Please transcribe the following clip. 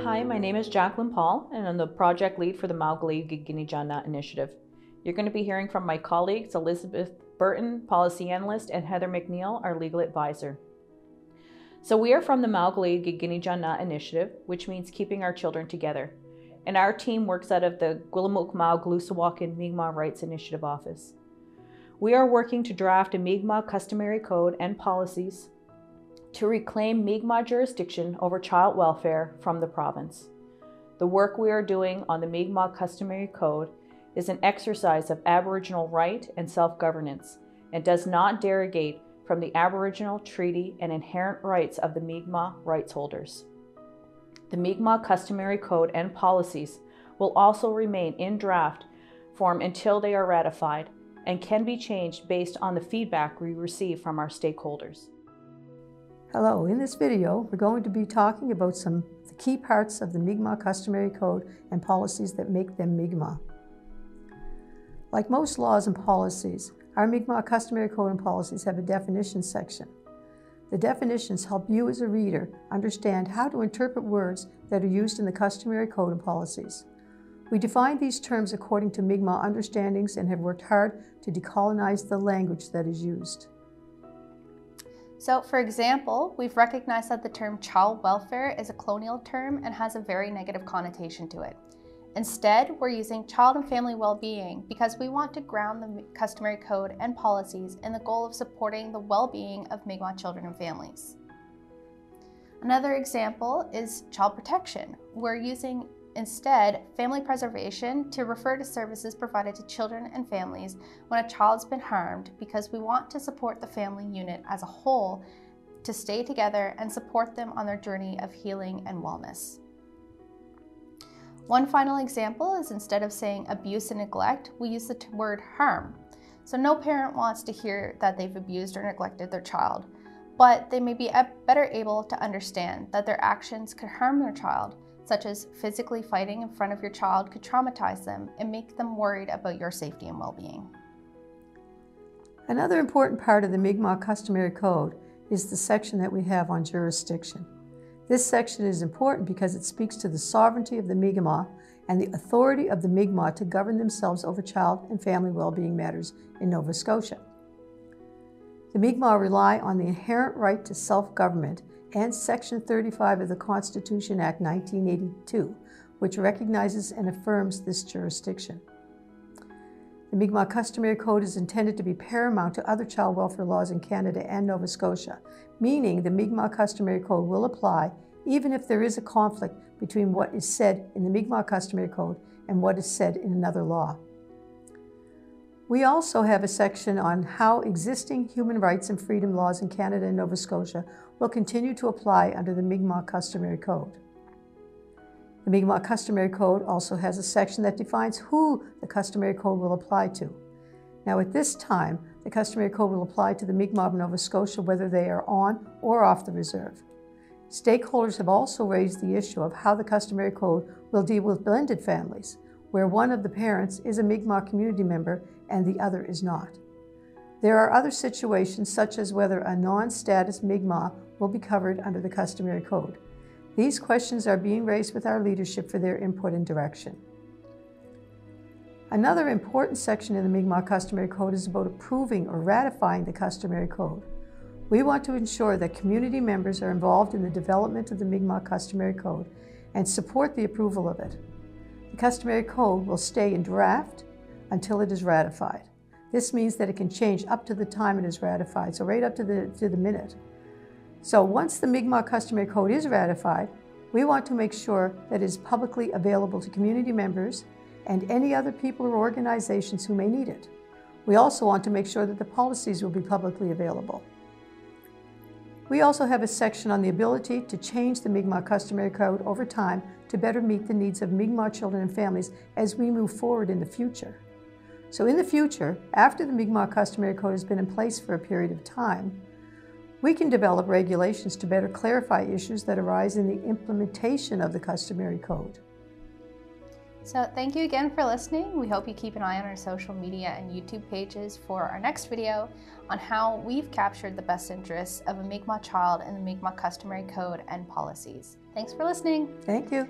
Hi, my name is Jacqueline Paul, and I'm the project lead for the Mi'kmaw Customary initiative. You're going to be hearing from my colleagues Elizabeth Burton, policy analyst, and Heather McNeil, our legal advisor. So we are from the Mi'kmaw Customary initiative, which means keeping our children together. And our team works out of the Mi'kmaw Customary Mi'kmaw Rights Initiative office. We are working to draft a Mi'kmaw Customary Code and policies to reclaim Mi'kmaw jurisdiction over child welfare from the province. The work we are doing on the Mi'kmaw Customary Code is an exercise of Aboriginal right and self-governance and does not derogate from the Aboriginal treaty and inherent rights of the Mi'kmaw rights holders. The Mi'kmaw Customary Code and policies will also remain in draft form until they are ratified and can be changed based on the feedback we receive from our stakeholders. Hello, in this video we're going to be talking about some of the key parts of the Mi'kmaw Customary Code and policies that make them Mi'kmaw. Like most laws and policies, our Mi'kmaw Customary Code and policies have a definitions section. The definitions help you as a reader understand how to interpret words that are used in the Customary Code and policies. We define these terms according to Mi'kmaw understandings and have worked hard to decolonize the language that is used. So, for example, we've recognized that the term child welfare is a colonial term and has a very negative connotation to it. Instead, we're using child and family well-being because we want to ground the Customary Code and policies in the goal of supporting the well-being of Mi'kmaw children and families. Another example is child protection. We're using instead family preservation to refer to services provided to children and families when a child's been harmed because we want to support the family unit as a whole to stay together and support them on their journey of healing and wellness. One final example is instead of saying abuse and neglect, we use the word harm. So no parent wants to hear that they've abused or neglected their child, but they may be better able to understand that their actions could harm their child, such as physically fighting in front of your child could traumatize them and make them worried about your safety and well-being. Another important part of the Mi'kmaw Customary Code is the section that we have on jurisdiction. This section is important because it speaks to the sovereignty of the Mi'kmaw and the authority of the Mi'kmaw to govern themselves over child and family well-being matters in Nova Scotia. The Mi'kmaw rely on the inherent right to self-government and Section 35 of the Constitution Act 1982, which recognizes and affirms this jurisdiction. The Mi'kmaw Customary Code is intended to be paramount to other child welfare laws in Canada and Nova Scotia, meaning the Mi'kmaw Customary Code will apply even if there is a conflict between what is said in the Mi'kmaw Customary Code and what is said in another law. We also have a section on how existing human rights and freedom laws in Canada and Nova Scotia will continue to apply under the Mi'kmaw Customary Code. The Mi'kmaw Customary Code also has a section that defines who the Customary Code will apply to. Now at this time, the Customary Code will apply to the Mi'kmaw of Nova Scotia whether they are on or off the reserve. Stakeholders have also raised the issue of how the Customary Code will deal with blended families, where one of the parents is a Mi'kmaw community member and the other is not. There are other situations such as whether a non-status Mi'kmaw will be covered under the Customary Code. These questions are being raised with our leadership for their input and direction. Another important section in the Mi'kmaw Customary Code is about approving or ratifying the Customary Code. We want to ensure that community members are involved in the development of the Mi'kmaw Customary Code and support the approval of it. The Customary Code will stay in draft until it is ratified. This means that it can change up to the time it is ratified, so right up to the minute. So once the Mi'kmaw Customary Code is ratified, we want to make sure that it is publicly available to community members and any other people or organizations who may need it. We also want to make sure that the policies will be publicly available. We also have a section on the ability to change the Mi'kmaw Customary Code over time to better meet the needs of Mi'kmaw children and families as we move forward in the future. So in the future, after the Mi'kmaw Customary Code has been in place for a period of time, we can develop regulations to better clarify issues that arise in the implementation of the Customary Code. So thank you again for listening. We hope you keep an eye on our social media and YouTube pages for our next video on how we've captured the best interests of a Mi'kmaw child in the Mi'kmaw Customary Code and policies. Thanks for listening. Thank you.